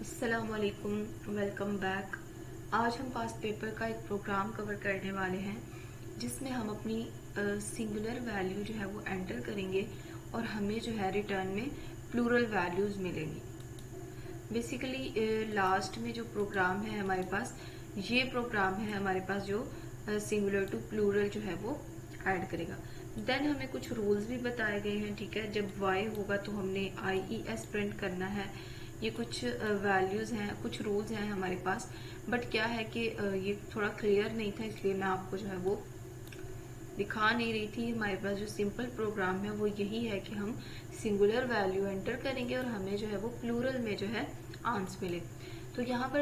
अस्सलामुअलैकुम, welcome back. आज हम पास्ट पेपर का एक प्रोग्राम कवर करने वाले हैं जिसमें हम अपनी सिंगुलर वैल्यू जो है वो एंटर करेंगे और हमें जो है रिटर्न में प्लूरल वैल्यूज़ मिलेंगी। बेसिकली लास्ट में जो प्रोग्राम है हमारे पास, ये प्रोग्राम है हमारे पास जो सिंगुलर टू प्लूरल जो है वो ऐड करेगा। देन हमें कुछ रूल्स भी बताए गए हैं, ठीक है। जब y होगा तो हमने IES प्रिंट करना है। ये कुछ वैल्यूज हैं, कुछ रूल्स हैं हमारे पास, बट क्या है कि ये थोड़ा क्लियर नहीं था, इसलिए मैं आपको जो है वो दिखा नहीं रही थी। हमारे पास जो सिंपल प्रोग्राम है वो यही है कि हम सिंगुलर वैल्यू एंटर करेंगे और हमें जो है वो प्लूरल में जो है आंसर मिले। तो यहाँ पर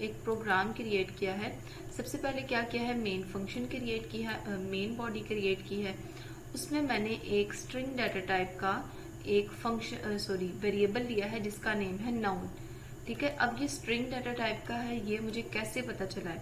एक प्रोग्राम क्रिएट किया है। सबसे पहले क्या किया है, मेन फंक्शन क्रिएट की है, मेन बॉडी क्रिएट की है। उसमें मैंने एक स्ट्रिंग डाटा टाइप का एक फंक्शन वेरिएबल लिया है जिसका नेम है नाउन, ठीक है। अब ये स्ट्रिंग डाटा टाइप का है, ये मुझे कैसे पता चला है?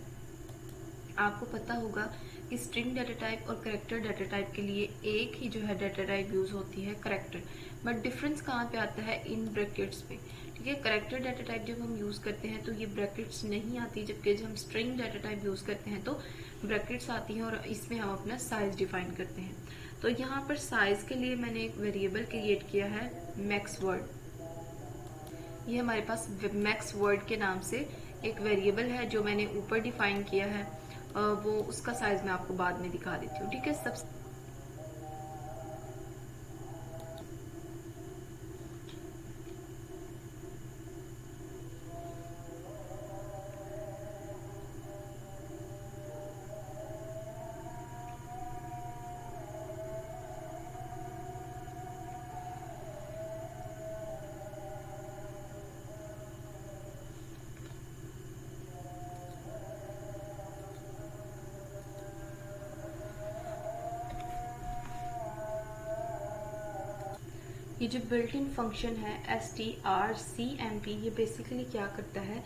आपको पता होगा कि स्ट्रिंग डाटा टाइप और कैरेक्टर डाटा टाइप के लिए एक ही जो है डाटा टाइप यूज होती है, कैरेक्टर। बट डिफरेंस कहाँ पे आता है? इन ब्रैकेट्स पे, ठीक है। कैरेक्टर डाटा टाइप जब हम यूज करते हैं तो ये ब्रैकेट्स नहीं आती, जबकि जब हम स्ट्रिंग डाटा टाइप यूज करते हैं तो ब्रैकेट्स आती हैं और इसमें हम अपना साइज डिफाइन करते हैं। तो यहाँ पर साइज के लिए मैंने एक वेरिएबल क्रिएट किया है मैक्स वर्ड। ये हमारे पास मैक्स वर्ड के नाम से एक वेरिएबल है जो मैंने ऊपर डिफाइन किया है। वो उसका साइज मैं आपको बाद में दिखा देती हूँ, ठीक है। सबसे ये जो बिल्ट इन फंक्शन है strcmp, ये बेसिकली क्या करता है,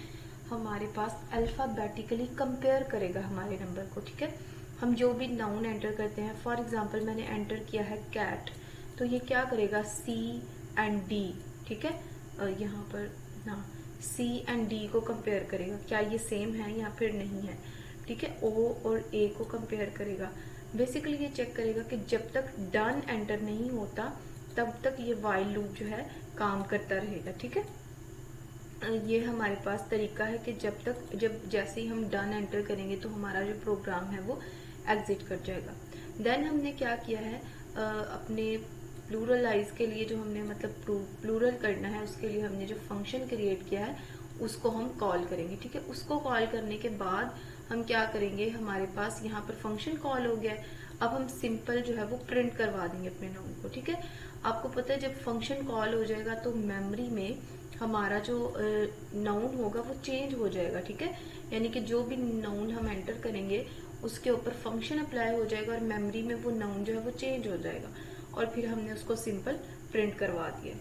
हमारे पास अल्फाबेटिकली कंपेयर करेगा हमारे नंबर को, ठीक है। हम जो भी नाउन एंटर करते हैं, फॉर एग्जांपल मैंने एंटर किया है कैट, तो ये क्या करेगा, C एंड D, ठीक है। यहाँ पर ना C एंड D को कंपेयर करेगा, क्या ये सेम है या फिर नहीं है, ठीक है। O और A को कंपेयर करेगा। बेसिकली ये चेक करेगा कि जब तक डन एंटर नहीं होता तब तक ये वाइल लूप जो है काम करता रहेगा, ठीक है। ये हमारे पास तरीका है कि जब जैसे ही हम डन एंटर करेंगे तो हमारा जो प्रोग्राम है वो एग्जिट कर जाएगा। देन हमने क्या किया है, अपने प्लूरलाइज के लिए जो हमने मतलब प्लूरल करना है, उसके लिए हमने जो फंक्शन क्रिएट किया है उसको हम कॉल करेंगे, ठीक है। उसको कॉल करने के बाद हम क्या करेंगे, हमारे पास यहाँ पर फंक्शन कॉल हो गया है। अब हम सिंपल जो है वो प्रिंट करवा देंगे अपने नाउन को, ठीक है। आपको पता है जब फंक्शन कॉल हो जाएगा तो मेमोरी में हमारा जो नाउन होगा वो चेंज हो जाएगा, ठीक है। यानी कि जो भी नाउन हम एंटर करेंगे उसके ऊपर फंक्शन अप्लाई हो जाएगा और मेमोरी में वो नाउन जो है वो चेंज हो जाएगा, और फिर हमने उसको सिंपल प्रिंट करवा दिया।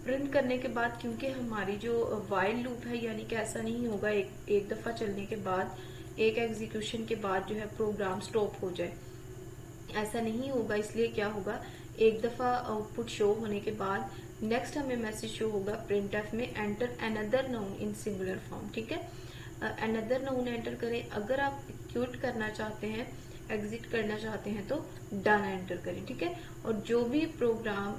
प्रिंट करने के बाद क्योंकि हमारी जो वाइल लूप है, यानी कि ऐसा नहीं होगा एक दफा चलने के बाद, एक एग्जीक्यूशन के बाद जो है प्रोग्राम स्टॉप हो जाए, ऐसा नहीं होगा। इसलिए क्या होगा, एक दफा आउटपुट शो होने के बाद नेक्स्ट हमें मैसेज शो होगा printf में enter another noun in singular form, ठीक है। अनदर नाउन एंटर करें। अगर आप क्यूट करना चाहते हैं, एग्जिट करना चाहते हैं तो डन एंटर करें, ठीक है। और जो भी प्रोग्राम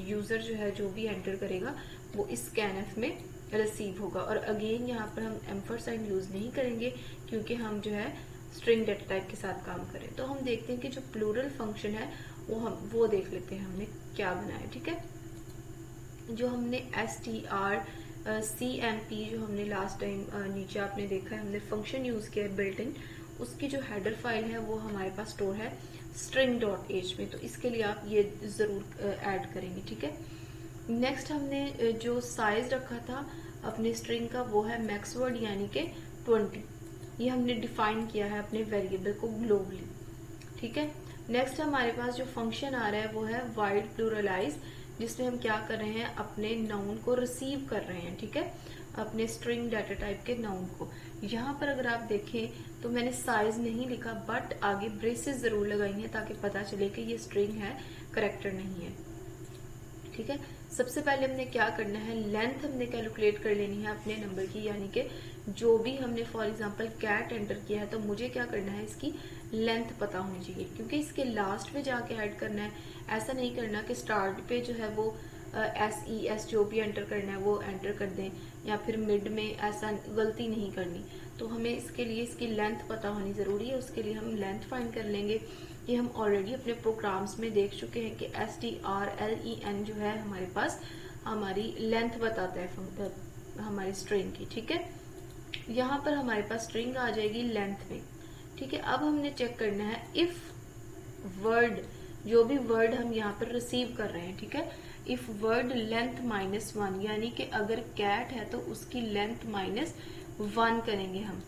यूजर जो है जो भी एंटर करेगा वो इस scanf में रिसीव होगा। और अगेन यहाँ पर हम एम्फरसाइन यूज नहीं करेंगे क्योंकि हम जो है स्ट्रिंग डाटा टाइप के साथ काम करें। तो हम देखते हैं कि जो प्लूरल फंक्शन है वो देख लेते हैं हमने क्या बनाया, ठीक है। जो हमने strcmp जो हमने लास्ट टाइम नीचे आपने देखा है हमने फंक्शन यूज किया है बिल्ट इन, उसकी जो हेडर फाइल है वो हमारे पास स्टोर है string.h में। तो इसके लिए आप ये जरूर ऐड करेंगे, ठीक है। नेक्स्ट हमने जो साइज रखा था अपने स्ट्रिंग का वो है मैक्स वर्ड यानी कि 20। ये हमने डिफाइन किया है अपने वेरिएबल को ग्लोबली, ठीक है। नेक्स्ट हमारे पास जो फंक्शन आ रहा है वो है वाइड प्लूरलाइज, जिसमें हम क्या कर रहे हैं, अपने नाउन को रिसीव कर रहे हैं, ठीक है, अपने स्ट्रिंग डाटा टाइप के नाउन को। यहाँ पर अगर आप देखें तो मैंने साइज नहीं लिखा, बट आगे ब्रेसेस जरूर लगाई हैं ताकि पता चले कि ये स्ट्रिंग है, करेक्टर नहीं है, ठीक है। सबसे पहले हमने क्या करना है, लेंथ हमने कैलकुलेट कर लेनी है अपने नंबर की, यानी कि जो भी हमने फॉर एग्जांपल कैट एंटर किया है तो मुझे क्या करना है, इसकी लेंथ पता होनी चाहिए, क्योंकि इसके लास्ट पे जाके ऐड करना है। ऐसा नहीं करना कि स्टार्ट पे जो है वो SES जो भी एंटर करना है वो एंटर कर दें, या फिर मिड में ऐसा गलती नहीं करनी। तो हमें इसके लिए इसकी लेंथ पता होनी ज़रूरी है। उसके लिए हम लेंथ फाइंड कर लेंगे। ये हम ऑलरेडी अपने प्रोग्राम्स में देख चुके हैं कि STRLEN जो है हमारे पास हमारी लेंथ बताता है हमारी स्ट्रिंग की। ठीक है, यहाँ पर हमारे पास स्ट्रिंग आ जाएगी लेंथ में। ठीक है, अब हमने चेक करना है इफ वर्ड, जो भी वर्ड हम यहाँ पर रिसीव कर रहे हैं, ठीक है, इफ वर्ड लेंथ -1, यानी कि अगर कैट है तो उसकी लेंथ -1 करेंगे हम।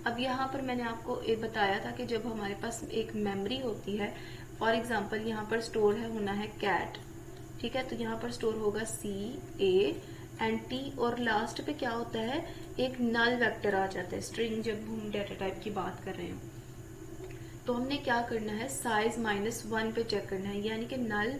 अब यहाँ पर मैंने आपको ये बताया था कि जब हमारे पास एक मेमोरी होती है, फॉर एग्जांपल यहाँ पर स्टोर है होना है कैट, ठीक है, तो यहाँ पर स्टोर होगा CANT और लास्ट पे क्या होता है, एक नल वेक्टर आ जाता है स्ट्रिंग जब हम डेटा टाइप की बात कर रहे हैं। तो हमने क्या करना है, साइज -1 पे चेक करना है, यानी कि नल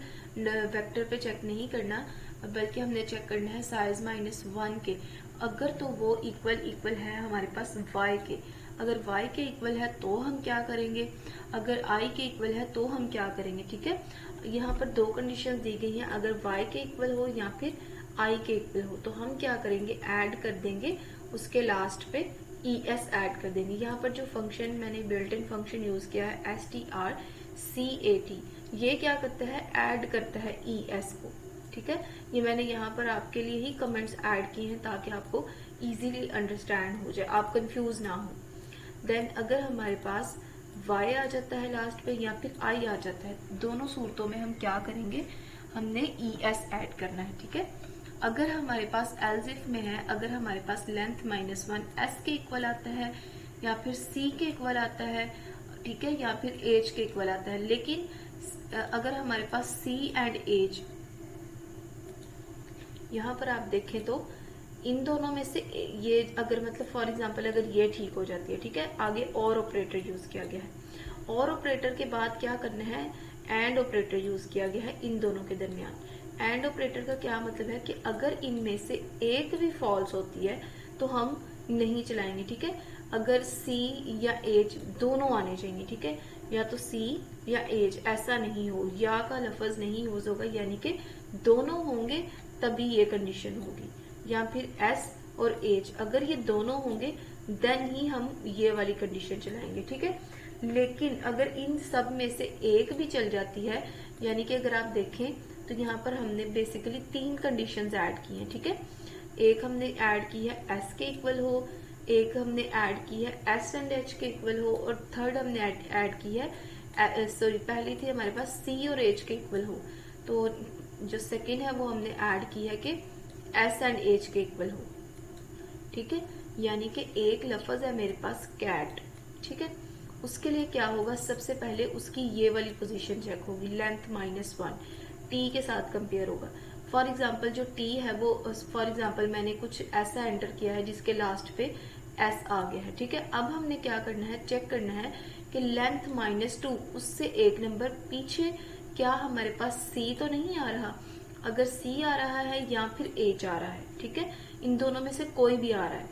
वेक्टर पे चेक नहीं करना, बल्कि हमने चेक करना है साइज -1 के। अगर तो वो इक्वल है हमारे पास y के, अगर y के इक्वल है तो हम क्या करेंगे, अगर i के इक्वल है तो हम क्या करेंगे। ठीक है, यहाँ पर दो कंडीशन दी गई हैं, अगर y के इक्वल हो या फिर i के इक्वल हो, तो हम क्या करेंगे, ऐड कर देंगे उसके लास्ट पे ES ऐड कर देंगे। यहाँ पर जो फंक्शन मैंने बिल्ट इन फंक्शन यूज किया है STRCAT, ये क्या करता है, ऐड करता है ES को। ठीक है, ये मैंने यहाँ पर आपके लिए ही कमेंट्स ऐड किए हैं ताकि आपको इजीली अंडरस्टैंड हो जाए, आप कंफ्यूज ना हो। देन अगर हमारे पास y आ जाता है लास्ट पे या फिर i आ जाता है, दोनों सूरतों में हम क्या करेंगे, हमने ES ऐड करना है। ठीक है, अगर हमारे पास एल्स इफ में है, अगर हमारे पास लेंथ -1 S के इक्वल आता है या फिर C के इक्वल आता है, ठीक है, या फिर एज के इक्वल आता है, लेकिन अगर हमारे पास C एंड एज, यहाँ पर आप देखें तो इन दोनों में से ये अगर मतलब फॉर एग्जांपल अगर ये ठीक हो जाती है, ठीक है, आगे और ऑपरेटर यूज किया गया है, और ऑपरेटर के बाद क्या करना है, एंड ऑपरेटर यूज किया गया है इन दोनों के दरमियान। एंड ऑपरेटर का क्या मतलब है कि अगर इनमें से एक भी फॉल्स होती है तो हम नहीं चलाएंगे। ठीक है, अगर C या एज दोनों आने चाहिए, ठीक है, या तो C या एज, ऐसा नहीं हो, या का लफ्ज नहीं यूज होगा, यानी कि दोनों होंगे तभी ये कंडीशन होगी, या फिर S और एज, अगर ये दोनों होंगे देन ही हम ये वाली कंडीशन चलाएंगे। ठीक है, लेकिन अगर इन सब में से एक भी चल जाती है, यानी कि अगर आप देखें तो यहाँ पर हमने बेसिकली 3 कंडीशंस ऐड की हैं। ठीक है, एक हमने ऐड की है S के इक्वल हो, एक हमने ऐड की है S एंड H के इक्वल हो, और थर्ड हमने ऐड की है पहली थी हमारे पास C और H के इक्वल हो, तो जो सेकेंड है वो हमने ऐड की है कि S एंड H के इक्वल हो। ठीक है, यानी कि एक लफ्ज है मेरे पास कैट। ठीक है, उसके लिए क्या होगा, सबसे पहले उसकी ये वाली पोजीशन चेक होगी, लेंथ -1 T के साथ कंपेयर होगा। फॉर एग्जाम्पल जो T है वो, फॉर एग्जाम्पल मैंने कुछ ऐसा एंटर किया है जिसके लास्ट पे S आ गया है। ठीक है, अब हमने क्या करना है, चेक करना है कि लेंथ -2 उससे एक नंबर पीछे क्या हमारे पास C तो नहीं आ रहा, अगर C आ रहा है या फिर H आ रहा है, ठीक है, इन दोनों में से कोई भी आ रहा है।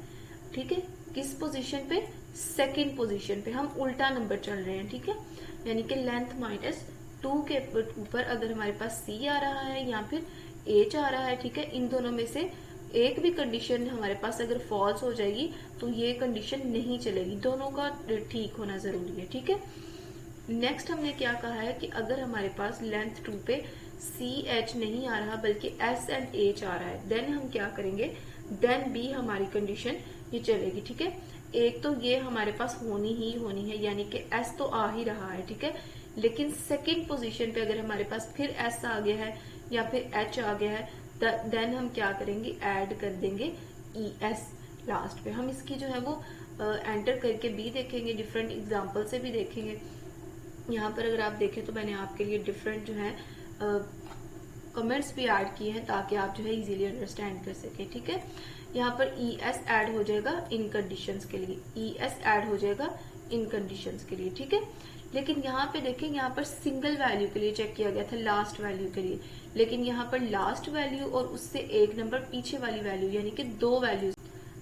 ठीक है, किस पोजीशन पे, सेकंड पोजीशन पे, हम उल्टा नंबर चल रहे हैं। ठीक है, यानी कि लेंथ -2 के ऊपर अगर हमारे पास C आ रहा है या फिर H आ रहा है, ठीक है, इन दोनों में से एक भी कंडीशन हमारे पास अगर फॉल्स हो जाएगी तो ये कंडीशन नहीं चलेगी, दोनों का ठीक होना जरूरी है। ठीक है, नेक्स्ट हमने क्या कहा है कि अगर हमारे पास लेंथ 2 पे CH नहीं आ रहा बल्कि S एंड H आ रहा है, देन हम क्या करेंगे, देन भी हमारी कंडीशन ये चलेगी। ठीक है, एक तो ये हमारे पास होनी ही होनी है, यानी कि S तो आ ही रहा है। ठीक है, लेकिन सेकंड पोजीशन पे अगर हमारे पास फिर S आ गया है या फिर H आ गया है, देन हम क्या करेंगे, ऐड कर देंगे ES लास्ट पे। हम इसकी जो है वो एंटर करके भी देखेंगे, डिफरेंट एग्जाम्पल से भी देखेंगे। यहाँ पर अगर आप देखें तो मैंने आपके लिए डिफरेंट जो है कमेंट्स भी ऐड किए हैं ताकि आप जो है इजीली अंडरस्टैंड कर सकें। ठीक है, यहाँ पर ES ऐड हो जाएगा इन कंडीशंस के लिए, ES ऐड हो जाएगा इन कंडीशंस के लिए, ठीक है। लेकिन यहाँ पे देखें, यहाँ पर सिंगल वैल्यू के लिए चेक किया गया था, लास्ट वैल्यू के लिए, लेकिन यहाँ पर लास्ट वैल्यू और उससे एक नंबर पीछे वाली वैल्यू यानी कि 2 वैल्यूज,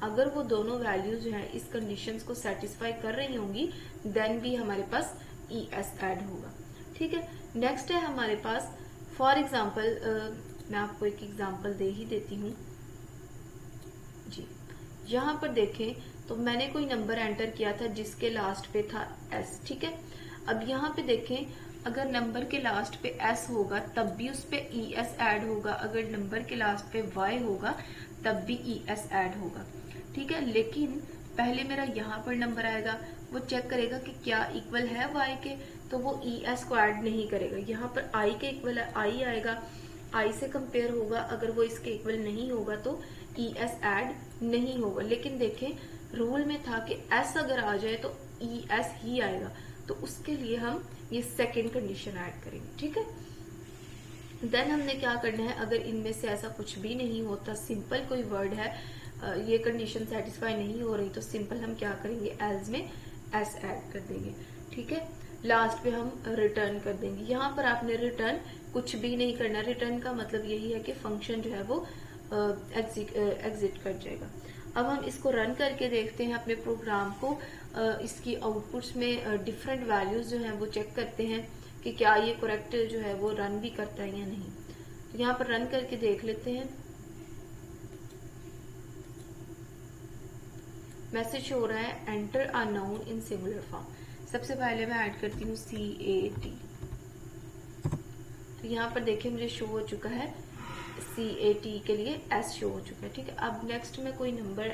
अगर वो दोनों वैल्यूज जो है इस कंडीशंस को सेटिस्फाई कर रही होंगी देन भी हमारे पास ES ऐड होगा, ठीक है। नेक्स्ट है हमारे पास फॉर एग्जाम्पल, मैं आपको एक एग्जाम्पल दे ही देती हूँ जी। यहाँ पर देखें तो मैंने कोई नंबर एंटर किया था जिसके लास्ट पे था S, ठीक है। अब यहाँ पे देखें, अगर नंबर के लास्ट पे S होगा तब भी उस पे ES ऐड होगा, अगर नंबर के लास्ट पे Y होगा तब भी ES ऐड होगा, ठीक है। लेकिन पहले मेरा यहाँ पर नंबर आएगा, वो चेक करेगा कि क्या इक्वल है Y के, तो वो ES को ऐड नहीं करेगा। यहाँ पर I के इक्वल है, I आएगा, I से कंपेयर होगा, अगर वो इसके इक्वल नहीं होगा तो ES ऐड नहीं होगा। लेकिन देखें रूल में था कि S अगर आ जाए तो ES ही आएगा, तो उसके लिए हम ये सेकेंड कंडीशन ऐड करेंगे, ठीक है। देन हमने क्या करना है, अगर इनमें से ऐसा कुछ भी नहीं होता, सिंपल कोई वर्ड है, ये कंडीशन सेटिस्फाई नहीं हो रही, तो सिंपल हम क्या करेंगे, एल्स में S ऐड कर देंगे, ठीक है। लास्ट पे हम रिटर्न कर देंगे। यहाँ पर आपने रिटर्न कुछ भी नहीं करना, रिटर्न का मतलब यही है कि फंक्शन जो है वो एग्जिट कर जाएगा। अब हम इसको रन करके देखते हैं अपने प्रोग्राम को, इसकी आउटपुट्स में डिफरेंट वैल्यूज जो हैं वो चेक करते हैं कि क्या ये करेक्ट जो है वो रन भी करता है या नहीं। तो यहाँ पर रन करके देख लेते हैं, मैसेज हो रहा है enter a noun in singular form. सबसे पहले मैं ऐड करती हूँ CAT, तो यहाँ पर देखिए मुझे शो हो चुका है CAT के लिए S शो हो चुका है, ठीक है। अब नेक्स्ट में कोई नंबर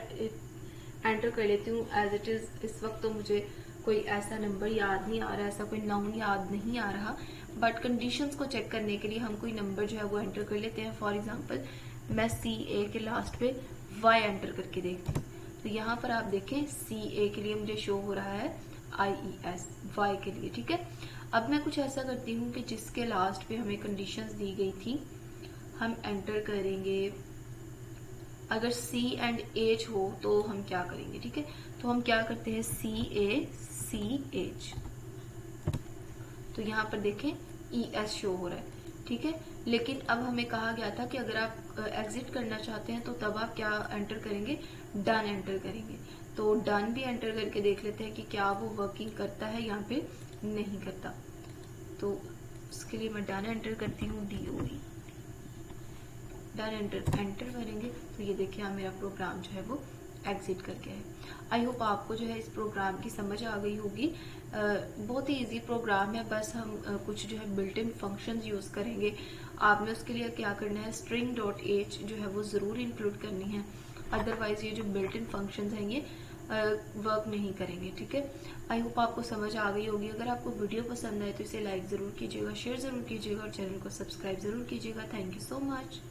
एंटर कर लेती हूँ एज इट इज। इस वक्त तो मुझे कोई ऐसा नंबर याद नहीं आ रहा, ऐसा कोई नाउन याद नहीं आ रहा, बट कंडीशंस को चेक करने के लिए हम कोई नंबर जो है वो एंटर कर लेते हैं। फॉर एग्जांपल मैं CA के लास्ट पे Y एंटर करके देखती हूँ, तो यहाँ पर आप देखें CA के लिए मुझे शो हो रहा है IES, Y के लिए, ठीक है। अब मैं कुछ ऐसा करती हूँ कि जिसके लास्ट पे हमें कंडीशंस दी गई थी हम एंटर करेंगे, अगर C एंड H हो तो हम क्या करेंगे, ठीक है। तो हम क्या करते हैं CACH, तो यहाँ पर देखें ES शो हो रहा है, ठीक है। लेकिन अब हमें कहा गया था कि अगर आप एग्जिट करना चाहते हैं तो तब आप क्या एंटर करेंगे, डन एंटर करेंगे। तो डन भी एंटर करके देख लेते हैं कि क्या वो वर्किंग करता है, यहाँ पे नहीं करता, तो उसके लिए मैं डन एंटर करती हूँ, DOE, डन एंटर करेंगे तो ये देखिए मेरा प्रोग्राम जो है वो एग्जिट कर गया है। आई होप आपको जो है इस प्रोग्राम की समझ आ गई होगी। बहुत ही इजी प्रोग्राम है, बस हम कुछ जो है बिल्ट इन फंक्शंस यूज़ करेंगे। आपने उसके लिए क्या करना है, string.h जो है वो ज़रूर इंक्लूड करनी है, अदरवाइज ये जो बिल्ट इन फंक्शंस हैं ये वर्क नहीं करेंगे, ठीक है। आई होप आपको समझ आ गई होगी। अगर आपको वीडियो पसंद आए तो इसे लाइक ज़रूर कीजिएगा, शेयर ज़रूर कीजिएगा और चैनल को सब्सक्राइब ज़रूर कीजिएगा। Thank you so much.